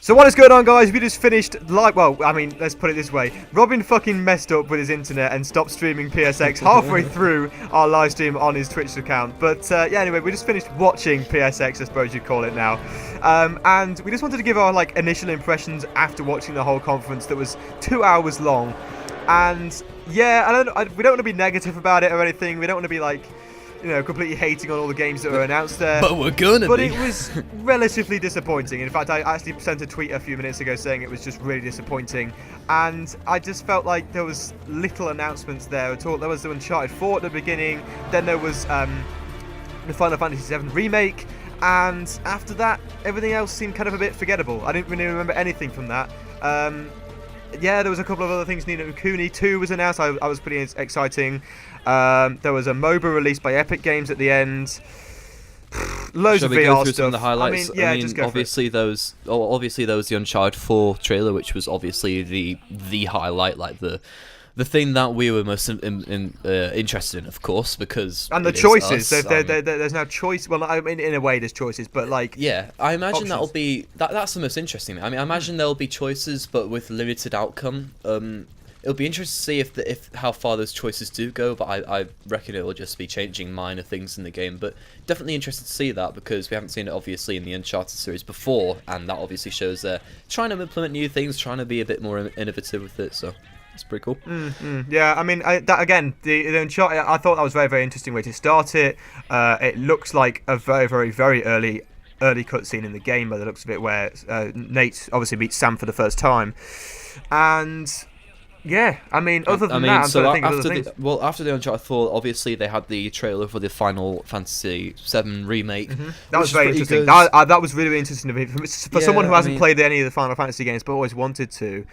So what is going on, guys? We just finished let's put it this way. Robin fucking messed up with his internet and stopped streaming PSX halfway through our live stream on his Twitch account. But anyway, we just finished watching PSX, I suppose you'd call it now. And we just wanted to give our initial impressions after watching the whole conference that was 2 hours long. And yeah, we don't want to be negative about it or anything. We don't want to be completely hating on all the games that were announced there. But we're gonna But be. it was relatively disappointing. In fact, I actually sent a tweet a few minutes ago saying it was just really disappointing. And I just felt like there was little announcements there at all. There was the Uncharted 4 at the beginning. Then there was the Final Fantasy VII Remake. And after that, everything else seemed kind of a bit forgettable. I didn't really remember anything from that. Yeah, there was a couple of other things. Ni no Kuni 2 was announced. I was pretty exciting. There was a MOBA released by Epic Games at the end. Loads of VR go through stuff. some of the highlights? I mean, just go obviously there was the Uncharted 4 trailer, which was obviously the highlight, the thing that we were most interested in, of course, because and the choices. So there's now choice. Well, I mean, in a way, there's choices, but yeah, I imagine options. That's the most interesting thing. I mean, I imagine there'll be choices, but with limited outcome. It'll be interesting to see if how far those choices do go, but I reckon it will just be changing minor things in the game. But definitely interested to see that, because we haven't seen it obviously in the Uncharted series before, and that obviously shows they're trying to implement new things, trying to be a bit more innovative with it. So it's pretty cool. Yeah, I mean, the Uncharted, I thought that was a very, very interesting way to start it. It looks like a very, very, very early cutscene in the game by the looks of it, where Nate obviously meets Sam for the first time, and yeah, I mean, other than that, I'm trying to think of other things. After the Uncharted 4, obviously they had the trailer for the Final Fantasy VII Remake. That was very interesting. That was really interesting to me. For someone who hasn't played any of the Final Fantasy games but always wanted to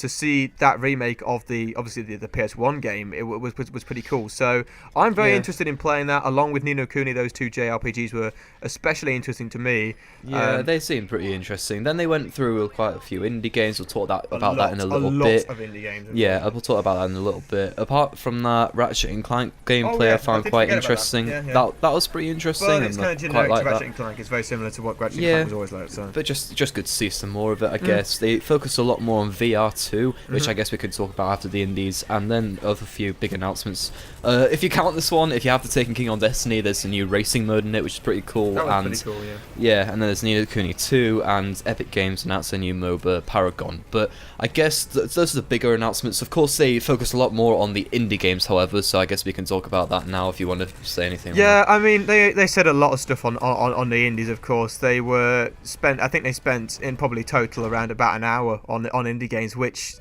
see that remake of the PS1 game, it was pretty cool. So I'm very interested in playing that, along with Ni no Kuni. Those two JRPGs were especially interesting to me. Yeah, they seemed pretty interesting. Then they went through quite a few indie games. We'll talk about that in a little bit. A lot of indie games. Yeah, we'll talk about that in a little bit. Apart from that, Ratchet & Clank gameplay I found quite interesting. That was pretty interesting. Well, it's kind of generic to Ratchet that. & Clank. It's very similar to what Ratchet & Clank was always like. So. But just good to see some more of it, I guess. They focused a lot more on VR too, which I guess we could talk about after the indies, and then other few big announcements. If you count this one, if you have the Taken King on Destiny, there's a new racing mode in it, which is pretty cool. That was pretty cool, yeah. Yeah, and then there's Ni no Kuni 2, and Epic Games announced a new MOBA, Paragon. But I guess those are the bigger announcements. Of course, they focus a lot more on the indie games, however, so I guess we can talk about that now if you want to say anything. Yeah, I mean, they said a lot of stuff on the indies, of course. They spent in probably total around about an hour on indie games, which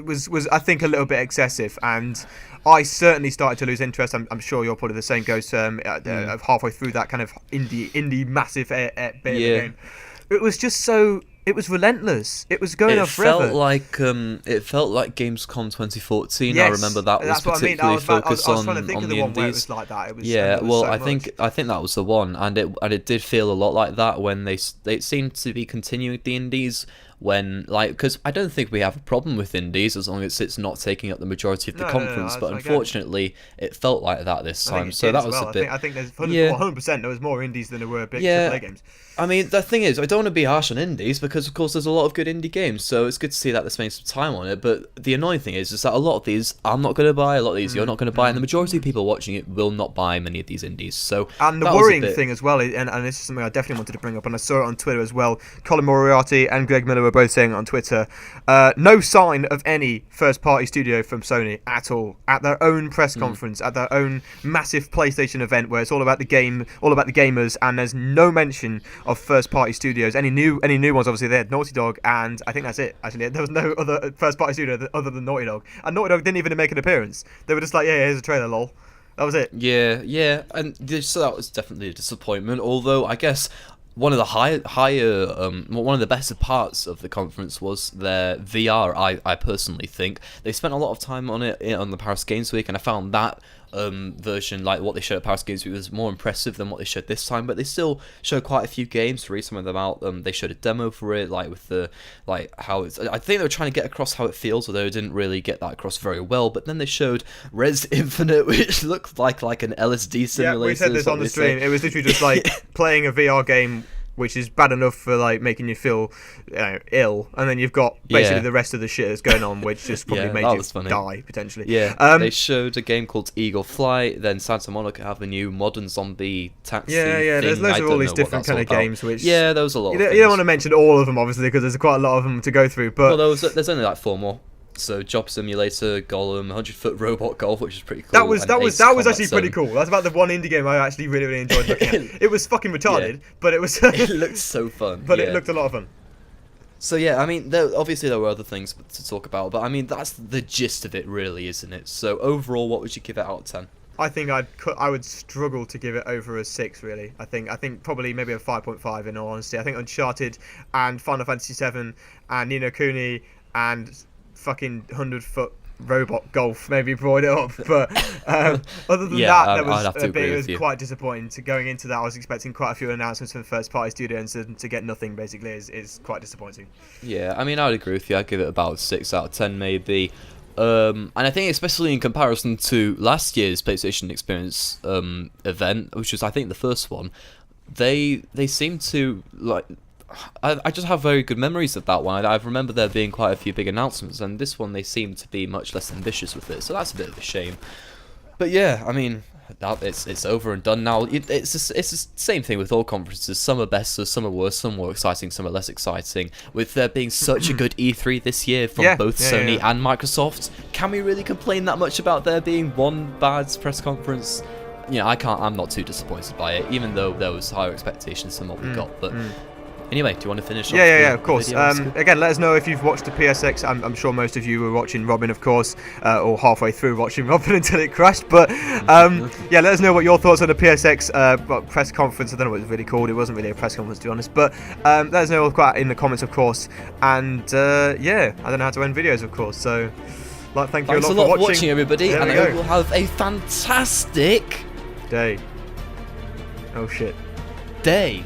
was I think a little bit excessive, and I certainly started to lose interest. I'm sure you're probably the same, Ghost, halfway through that kind of indie massive bit of the game. It was just so... It was relentless. It was going on forever. It felt like Gamescom 2014. Yes, I remember that was particularly focused on the indies. I was trying to think of the one where it was like that. It was, I think that was the one, and it did feel a lot like that when they seemed to be continuing the indies. Because I don't think we have a problem with indies as long as it's not taking up the majority of the conference, but unfortunately it felt like that this time. So that was a bit. I think there's 100%. There was more indies than there were big AAA games. I mean, the thing is, I don't want to be harsh on indies because, of course, there's a lot of good indie games, so it's good to see that they're spending some time on it. But the annoying thing is that a lot of these I'm not going to buy, a lot of these you're not going to buy, and the majority of people watching it will not buy many of these indies. So and the worrying thing as well, and this is something I definitely wanted to bring up, and I saw it on Twitter as well. Colin Moriarty and Greg Miller were both saying it on Twitter. No sign of any first-party studio from Sony at all at their own press conference, at their own massive PlayStation event where it's all about the game, all about the gamers, and there's no mention of first-party studios. Any new ones? Obviously, they had Naughty Dog, and I think that's it. Actually, there was no other first-party studio other than Naughty Dog, and Naughty Dog didn't even make an appearance. They were just like, "Yeah, here's a trailer, lol." That was it. Yeah, and so that was definitely a disappointment. Although I guess one of the one of the better parts of the conference was their VR. I personally think they spent a lot of time on it on the Paris Games Week, and I found that version, like what they showed at Paris Games Week, was more impressive than what they showed this time. But they still showed quite a few games. To read some of them out, they showed a demo for it, with the how it's. I think they were trying to get across how it feels, although they didn't really get that across very well. But then they showed Res Infinite, which looked like an LSD simulator. Yeah, we said this on the stream. It was literally just like playing a VR game which is bad enough for like making you feel ill, and then you've got basically the rest of the shit that's going on, which just probably made you die potentially. Yeah, they showed a game called Eagle Flight. Then Santa Monica have a new modern zombie taxi. Yeah. thing. There's loads of all these know different kind of games. Which there was a lot. You don't want to mention all of them, obviously, because there's quite a lot of them to go through. But well, there's only like 4 more. So Job Simulator, Golem, 100-foot robot golf, which is pretty cool. That was actually pretty cool. That's about the one indie game I actually really enjoyed looking at. It was fucking retarded, but it was. It looked so fun. But it looked a lot of fun. So yeah, I mean, obviously there were other things to talk about, but I mean that's the gist of it, really, isn't it? So overall, what would you give it out of 10? I think I would struggle to give it over a 6, really. I think probably maybe a 5.5 in all honesty. I think Uncharted and Final Fantasy 7 and Ni no Kuni and fucking 100-foot robot golf maybe brought it up, but other than that was a bit. It was quite disappointing. To going into that, I was expecting quite a few announcements from first-party studios, and to get nothing basically is quite disappointing. Yeah, I mean, I would agree with you. I'd give it about 6 out of 10 maybe. And I think especially in comparison to last year's PlayStation Experience event, which was I think the first one, they seem to like. I just have very good memories of that one. I remember there being quite a few big announcements, and this one they seem to be much less ambitious with it, so that's a bit of a shame. But yeah, I mean, it's over and done now. It's the same thing with all conferences. Some are better, some are worse, some more exciting, some are less exciting. With there being such a good E3 this year from both Sony and Microsoft, can we really complain that much about there being one bad press conference? I'm not too disappointed by it, even though there was higher expectations than what we got, but... Anyway, do you want to finish off? Yeah, of course. Again, let us know if you've watched the PSX. I'm sure most of you were watching Robin, of course, or halfway through watching Robin until it crashed. But let us know what your thoughts on the PSX press conference. I don't know what it was really called. It wasn't really a press conference, to be honest. But let us know in the comments, of course. And I don't know how to end videos, of course. So, thank you a lot for watching, everybody. And I hope you'll have a fantastic day. Oh shit. Day.